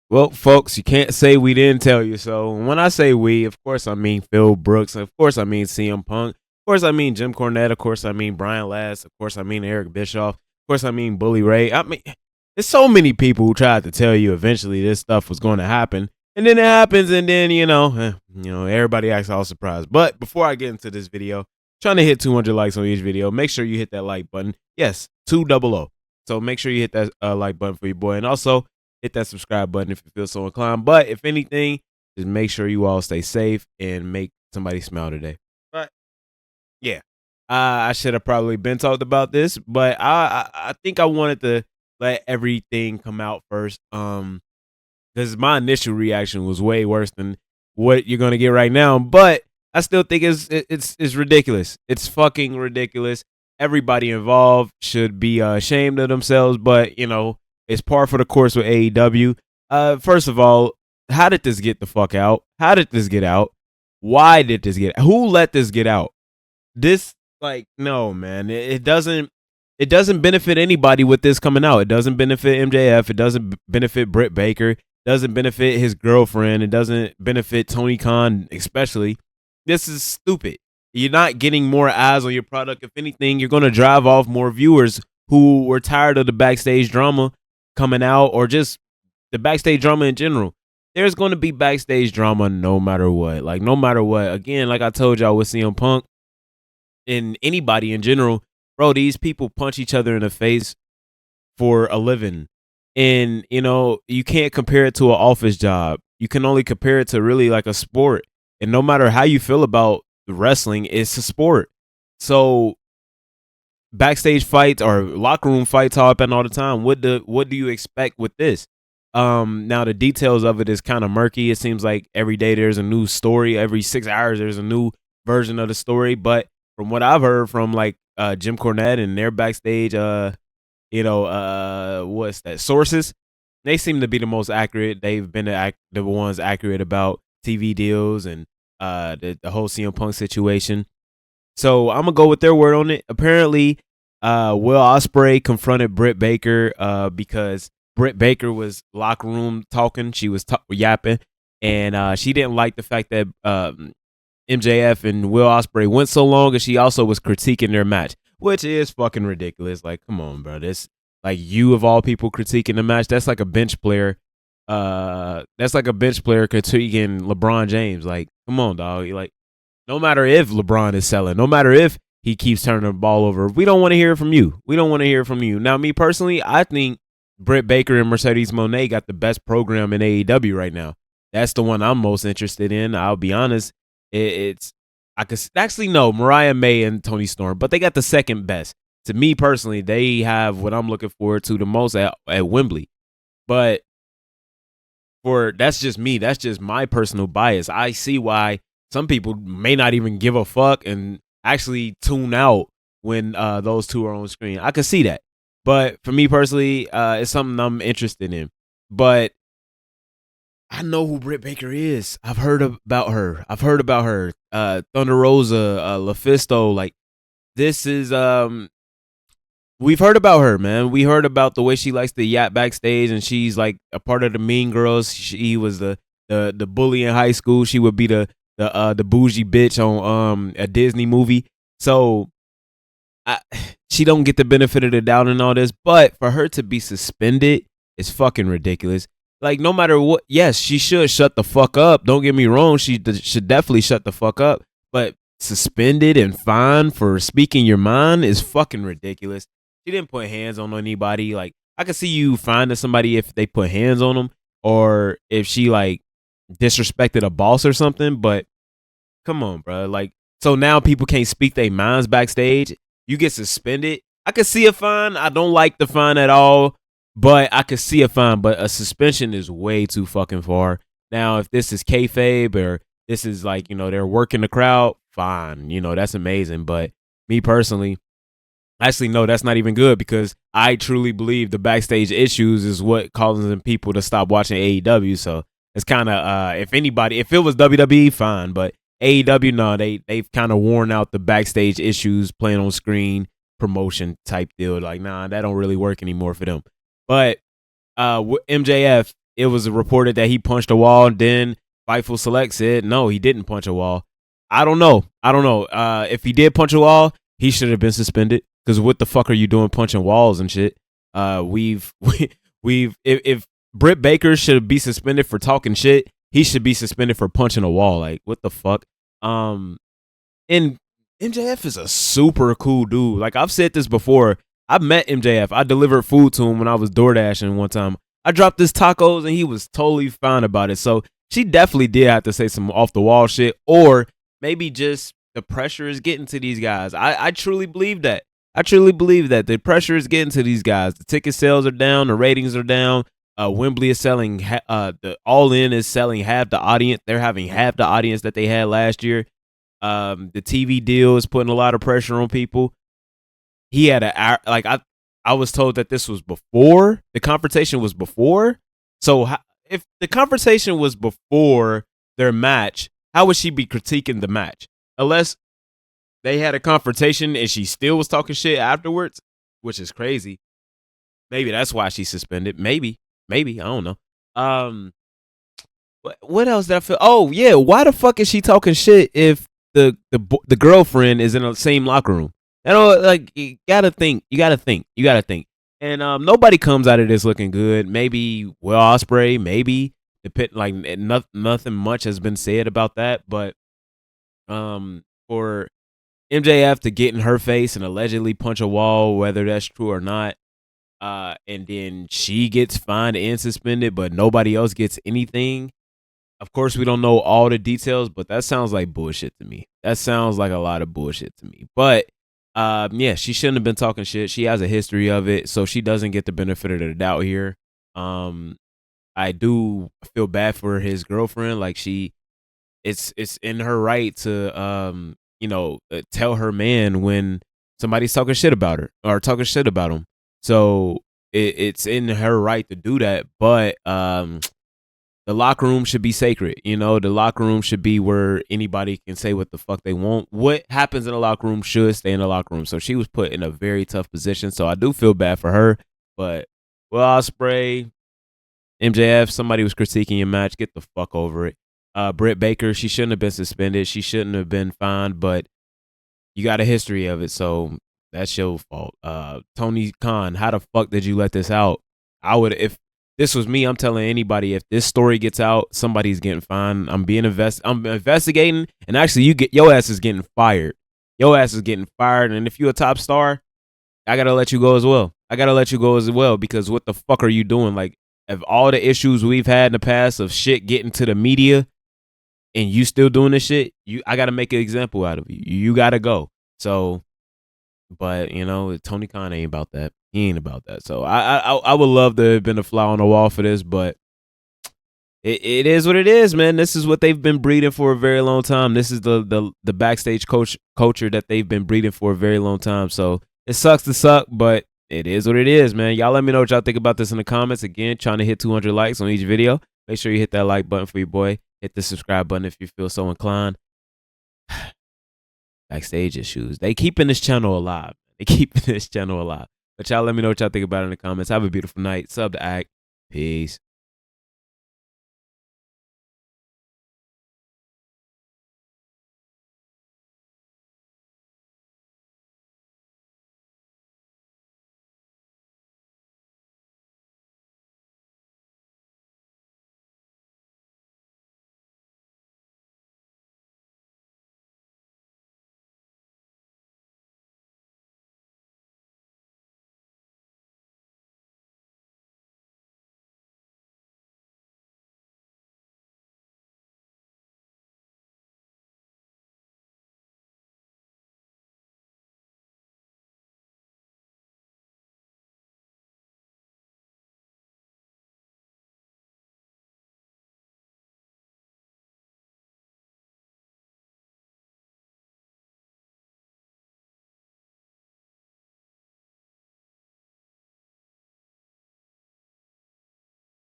Well, folks, you can't say we didn't tell you so. When I say we, of course I mean Phil Brooks. Of course I mean CM Punk. Of course I mean Jim Cornette. Of course I mean Brian Last. Of course I mean Eric Bischoff. Of course I mean Bully Ray. I mean, there's so many people who tried to tell you eventually this stuff was going to happen, and then it happens, and then everybody acts all surprised. But before I get into this video, trying to hit 200 likes on each video. Make sure you hit that like button. Yes, 200. So make sure you hit that like button for your boy, and also hit that subscribe button if you feel so inclined. But if anything, just make sure you all stay safe and make somebody smile today. But yeah, I should have probably been talked about this, but I think I wanted to let everything come out first. Because my initial reaction was way worse than what you're gonna get right now. But I still think it's ridiculous. It's fucking ridiculous. Everybody involved should be ashamed of themselves. But it's par for the course with AEW. First of all, how did this get the fuck out? How did this get out? Why did this get out? Who let this get out? No, man. It doesn't benefit anybody with this coming out. It doesn't benefit MJF. It doesn't benefit Britt Baker. It doesn't benefit his girlfriend. It doesn't benefit Tony Khan, especially. This is stupid. You're not getting more eyes on your product. If anything, you're going to drive off more viewers who were tired of the backstage drama coming out, or just the backstage drama in general. There's going to be backstage drama no matter what. Like, no matter what. Again, like I told y'all with CM Punk and anybody in general, bro, these people punch each other in the face for a living. And, you can't compare it to an office job. You can only compare it to really like a sport. And no matter how you feel about wrestling, it's a sport. So backstage fights or locker room fights happen all the time. What do you expect with this? Now the details of it is kind of murky. It seems like every day there's a new story. Every 6 hours there's a new version of the story. But from what I've heard from like Jim Cornette and their backstage, what's that? Sources, they seem to be the most accurate. They've been the ones accurate about TV deals and the whole CM Punk situation. So I'm gonna go with their word on it. Apparently, Will Ospreay confronted Britt Baker because Britt Baker was locker room talking. She was yapping, and she didn't like the fact that MJF and Will Ospreay went so long, and she also was critiquing their match, which is fucking ridiculous. Like, come on, bro. This, like, you of all people critiquing the match. That's like a bench player. That's like a bench player critiquing LeBron James. Like, come on, dog. Like, no matter if LeBron is selling, no matter if he keeps turning the ball over, we don't want to hear from you. We don't want to hear from you. Now, me personally, I think Britt Baker and Mercedes Moné got the best program in AEW right now. That's the one I'm most interested in. I'll be honest. I could actually no Mariah May and Tony Storm, but they got the second best. To me personally, they have what I'm looking forward to the most at Wembley. But that's just me. That's just my personal bias. I see why some people may not even give a fuck and actually tune out when those two are on screen. I could see that. But for me personally, it's something I'm interested in. But I know who Britt Baker is. I've heard about her. Thunder Rosa, LaFisto. Like, this is we've heard about her, man. We heard about the way she likes to yap backstage, and she's like a part of the Mean Girls. She was the bully in high school. She would be the bougie bitch on a Disney movie. So she don't get the benefit of the doubt in all this. But for her to be suspended is fucking ridiculous. Like, no matter what, yes, she should shut the fuck up. Don't get me wrong. She should definitely shut the fuck up. But suspended and fined for speaking your mind is fucking ridiculous. She didn't put hands on anybody. Like, I could see you finding somebody if they put hands on them or if she, like, disrespected a boss or something. But come on, bro. Like, so now people can't speak their minds backstage. You get suspended. I could see a fine. I don't like the fine at all. But I could see a fine, but a suspension is way too fucking far. Now, if this is kayfabe or this is like, they're working the crowd, fine. That's amazing. But me personally, actually, no, that's not even good because I truly believe the backstage issues is what causes people to stop watching AEW. So it's kind of, if it was WWE, fine. But AEW, no, they've kind of worn out the backstage issues, playing on screen, promotion type deal. Like, nah, that don't really work anymore for them. But MJF, it was reported that he punched a wall, and then Fightful Select said no, he didn't punch a wall. I don't know. If he did punch a wall, he should have been suspended. Because what the fuck are you doing punching walls and shit? If Britt Baker should be suspended for talking shit, he should be suspended for punching a wall. Like, what the fuck? And MJF is a super cool dude. Like, I've said this before. I met MJF. I delivered food to him when I was door dashing one time. I dropped his tacos and he was totally fine about it. So she definitely did have to say some off the wall shit, or maybe just the pressure is getting to these guys. I truly believe that. I truly believe that the pressure is getting to these guys. The ticket sales are down. The ratings are down. Wembley is selling. The All In is selling half the audience. They're having half the audience that they had last year. The TV deal is putting a lot of pressure on people. He had I was told that this was before the confrontation was before. So if the conversation was before their match, how would she be critiquing the match? Unless they had a confrontation and she still was talking shit afterwards, which is crazy. Maybe that's why she's suspended. Maybe, I don't know. What else did I feel? Oh yeah, why the fuck is she talking shit if the girlfriend is in the same locker room? You know, like you gotta think. And nobody comes out of this looking good. Maybe Will Ospreay, maybe the pit. Like nothing much has been said about that, but for MJF to get in her face and allegedly punch a wall, whether that's true or not, and then she gets fined and suspended, but nobody else gets anything. Of course, we don't know all the details, but that sounds like bullshit to me. That sounds like a lot of bullshit to me. But yeah, she shouldn't have been talking shit. She has a history of it, so she doesn't get the benefit of the doubt here. I do feel bad for his girlfriend. Like it's in her right to tell her man when somebody's talking shit about her or talking shit about him. So it's in her right to do that. But the locker room should be sacred. The locker room should be where anybody can say what the fuck they want. What happens in the locker room should stay in the locker room. So she was put in a very tough position. So I do feel bad for her. But Ospreay, MJF, somebody was critiquing your match. Get the fuck over it. Britt Baker, she shouldn't have been suspended. She shouldn't have been fined. But you got a history of it, so that's your fault. Tony Khan, how the fuck did you let this out? If this was me, I'm telling anybody, if this story gets out, somebody's getting fined. I'm investigating, and actually, your ass is getting fired. Your ass is getting fired, and if you're a top star, I gotta let you go as well. Because what the fuck are you doing? Like, of all the issues we've had in the past of shit getting to the media, and you still doing this shit, I gotta make an example out of you. You gotta go. So, but Tony Khan ain't about that. He ain't about that. So I would love to have been a fly on the wall for this, but it is what it is, man. This is what they've been breeding for a very long time. This is the backstage culture that they've been breeding for a very long time. So it sucks to suck, but it is what it is, man. Y'all let me know what y'all think about this in the comments. Again, trying to hit 200 likes on each video. Make sure you hit that like button for your boy. Hit the subscribe button if you feel so inclined. Backstage issues. They keeping this channel alive. But y'all let me know what y'all think about it in the comments. Have a beautiful night. Sub to Act. Peace.